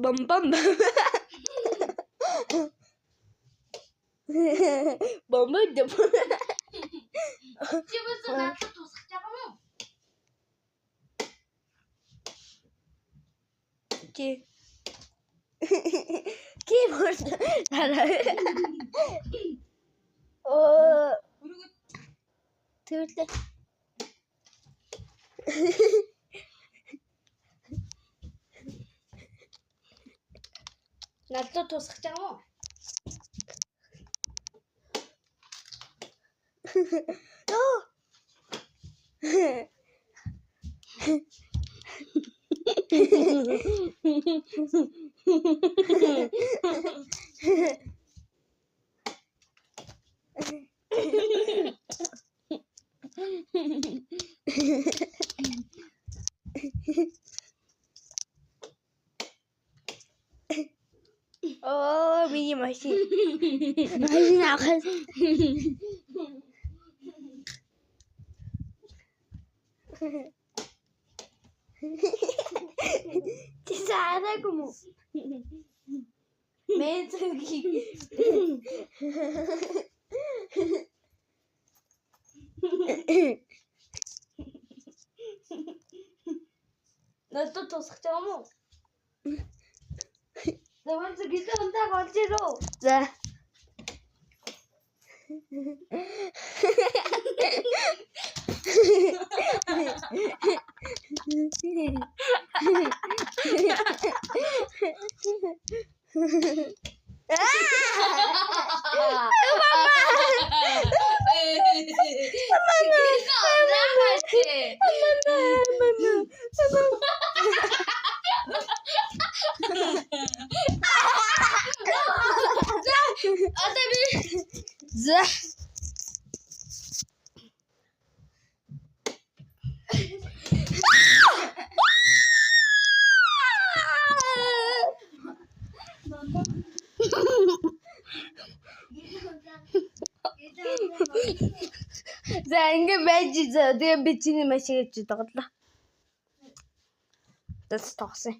Bam bam. Bomba da. Чи бас надад тусах байгаа мó? Keyboard. Oh. Türlü. Надад тусах байгаа мó? Oh. Oh, mini machine. Machine akhir. Tisara como. Medo aqui. Надад тусах байгаа мó? Давай гитэ унтаа голж ирөө. За. За. За ингэ байж тэгээ би чиний машин хийж тоглоо. Тэс тогсон.